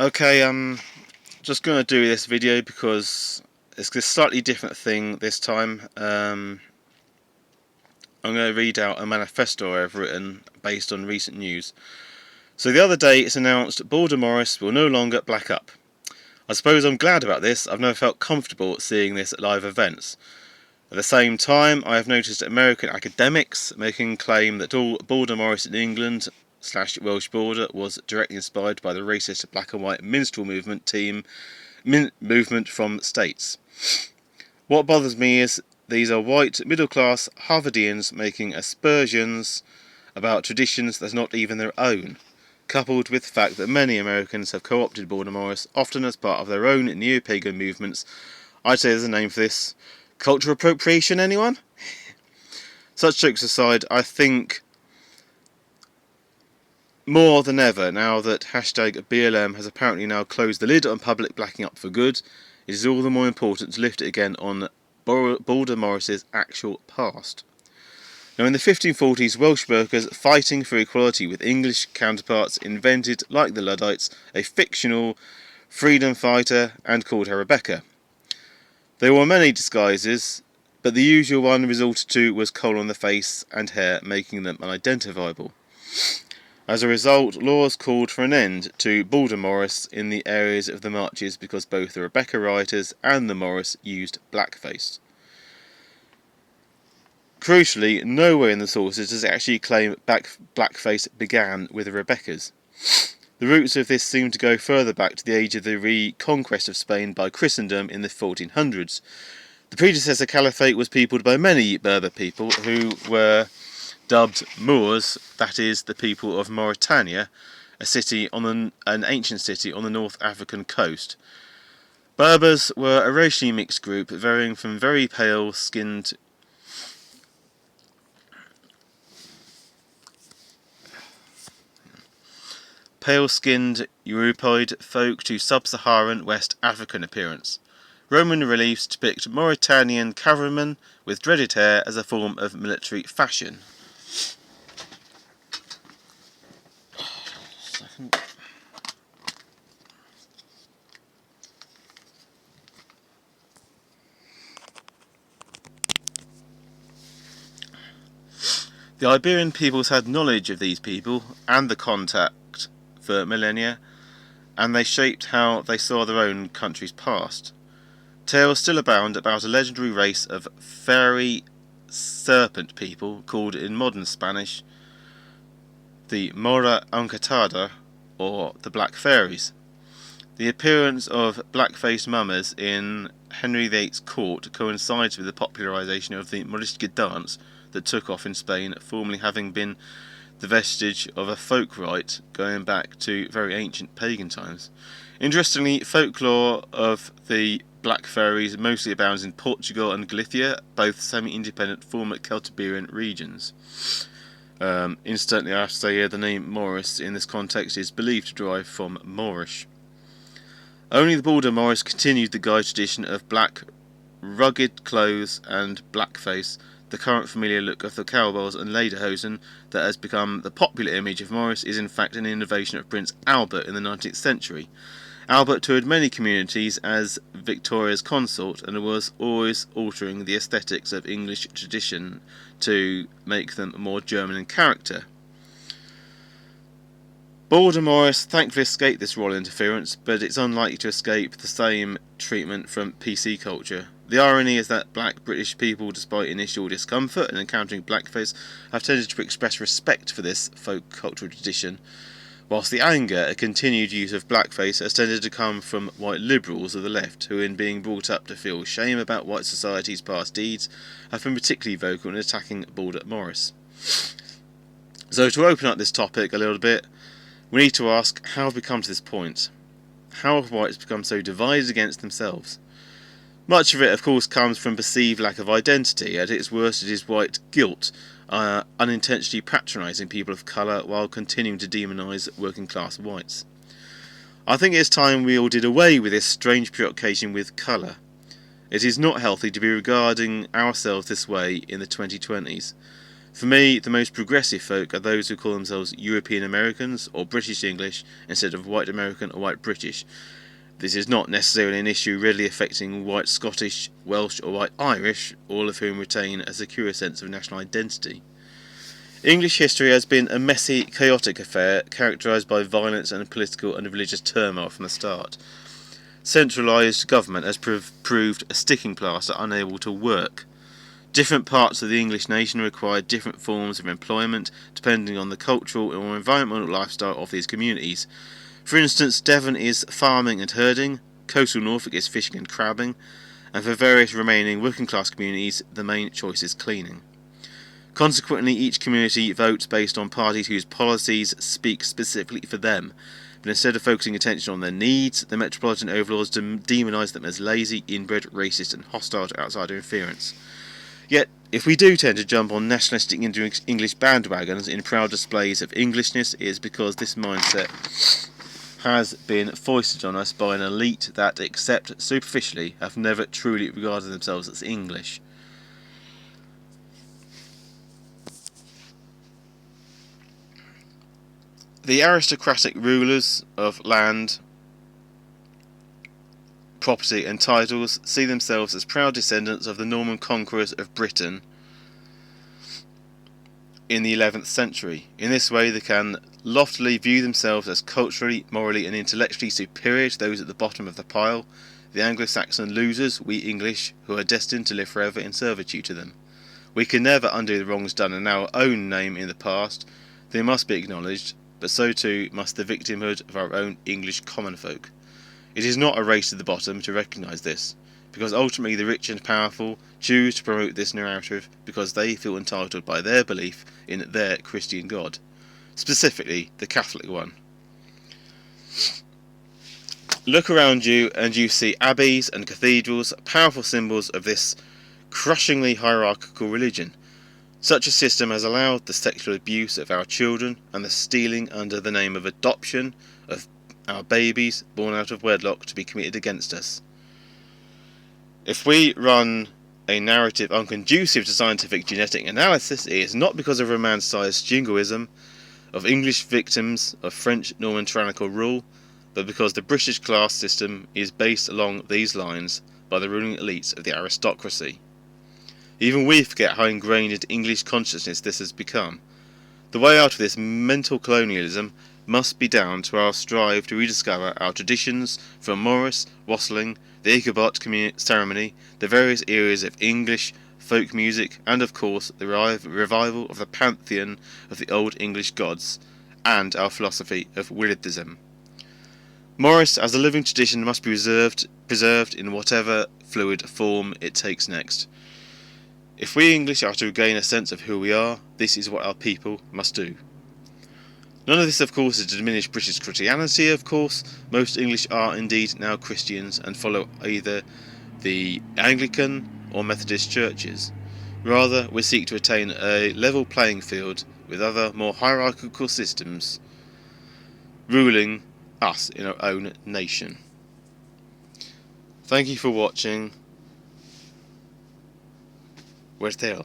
Okay, I'm just going to do this video because it's a slightly different thing this time. I'm going to read out a manifesto I've written based on recent news. So the other day it's announced Border Morris will no longer black up. I suppose I'm glad about this. I've never felt comfortable seeing this at live events. At the same time, I have noticed American academics making claim that all Border Morris in England / Welsh border was directly inspired by the racist black and white minstrel movement from states. What bothers me is these are white middle class Harvardians making aspersions about traditions that's not even their own, coupled with the fact that many Americans have co-opted Border Morris, often as part of their own neo-pagan movements. I'd say there's a name for this. Cultural appropriation, anyone? Such jokes aside, I think more than ever, now that #BLM has apparently now closed the lid on public blacking up for good, it is all the more important to lift it again on Border Morris's actual past. Now, in the 1540s, Welsh workers fighting for equality with English counterparts invented, like the Luddites, a fictional freedom fighter and called her Rebecca. There were many disguises, but the usual one resorted to was coal on the face and hair, making them unidentifiable. As a result, laws called for an end to Border Morris in the areas of the marches because both the Rebecca rioters and the Morris used blackface. Crucially, nowhere in the sources does it actually claim blackface began with the Rebeccas. The roots of this seem to go further back to the age of the reconquest of Spain by Christendom in the 1400s. The predecessor caliphate was peopled by many Berber people who were dubbed Moors, that is, the people of Mauritania, an ancient city on the North African coast. Berbers were a racially mixed group, varying from very pale-skinned Europoid folk to sub-Saharan West African appearance. Roman reliefs depict Mauritanian cavalrymen with dreaded hair as a form of military fashion. The Iberian peoples had knowledge of these people and the contact for millennia, and they shaped how they saw their own country's past. Tales still abound about a legendary race of fairy serpent people called in modern Spanish the Mora Encantada, or the Black Fairies. The appearance of black-faced mummers in Henry VIII's court coincides with the popularisation of the Morisca dance that took off in Spain, formerly having been the vestige of a folk rite going back to very ancient pagan times. Interestingly, folklore of the Black Fairies mostly abounds in Portugal and Galicia, both semi-independent former Celtiberian regions. Incidentally, I have to say here the name Morris in this context is believed to derive from Moorish. Only the Border Morris continued the Guy tradition of black, rugged clothes and blackface, the current familiar look of the cowboys and lederhosen that has become the popular image of Morris is in fact an innovation of Prince Albert in the 19th century. Albert toured many communities as Victoria's consort and was always altering the aesthetics of English tradition to make them more German in character. Border Morris thankfully escaped this royal interference, but it's unlikely to escape the same treatment from PC culture. The irony is that black British people, despite initial discomfort in encountering blackface, have tended to express respect for this folk cultural tradition, whilst the anger at continued use of blackface has tended to come from white liberals of the left, who, in being brought up to feel shame about white society's past deeds, have been particularly vocal in attacking Border Morris. So to open up this topic a little bit, we need to ask, how have we come to this point? How have whites become so divided against themselves? Much of it, of course, comes from perceived lack of identity. At its worst, it is white guilt, unintentionally patronising people of colour while continuing to demonise working-class whites. I think it's time we all did away with this strange preoccupation with colour. It is not healthy to be regarding ourselves this way in the 2020s. For me, the most progressive folk are those who call themselves European Americans or British English instead of white American or white British. This is not necessarily an issue readily affecting white Scottish, Welsh or white Irish, all of whom retain a secure sense of national identity. English history has been a messy, chaotic affair characterised by violence and political and religious turmoil from the start. Centralised government has proved a sticking plaster unable to work. Different parts of the English nation require different forms of employment depending on the cultural or environmental lifestyle of these communities. For instance, Devon is farming and herding, coastal Norfolk is fishing and crabbing, and for various remaining working class communities the main choice is cleaning. Consequently, each community votes based on parties whose policies speak specifically for them, but instead of focusing attention on their needs, the metropolitan overlords demonise them as lazy, inbred, racist and hostile to outsider interference. Yet, if we do tend to jump on nationalistic English bandwagons in proud displays of Englishness, it is because this mindset has been foisted on us by an elite that, except superficially, have never truly regarded themselves as English. The aristocratic rulers of land, property and titles see themselves as proud descendants of the Norman conquerors of Britain in the 11th century. In this way they can loftily view themselves as culturally, morally and intellectually superior to those at the bottom of the pile, the Anglo-Saxon losers, we English, who are destined to live forever in servitude to them. We can never undo the wrongs done in our own name in the past. They must be acknowledged, but so too must the victimhood of our own English common folk. It is not a race to the bottom to recognise this, because ultimately the rich and powerful choose to promote this narrative because they feel entitled by their belief in their Christian God, specifically the Catholic one. Look around you and you see abbeys and cathedrals, powerful symbols of this crushingly hierarchical religion. Such a system has allowed the sexual abuse of our children and the stealing under the name of adoption of our babies born out of wedlock to be committed against us. If we run a narrative unconducive to scientific genetic analysis, it is not because of romanticised jingoism of English victims of French Norman tyrannical rule, but because the British class system is based along these lines by the ruling elites of the aristocracy. Even we forget how ingrained into English consciousness this has become. The way out of this mental colonialism must be down to our strive to rediscover our traditions from Morris, wassailing, the Ichabod ceremony, the various eras of English folk music, and of course the revival of the pantheon of the old English gods, and our philosophy of Willardism. Morris as a living tradition must be preserved in whatever fluid form it takes next. If we English are to regain a sense of who we are, this is what our people must do. None of this, of course, is to diminish British Christianity, of course. Most English are indeed now Christians and follow either the Anglican or Methodist churches. Rather, we seek to attain a level playing field with other more hierarchical systems ruling us in our own nation. Thank you for watching. Where's Dale?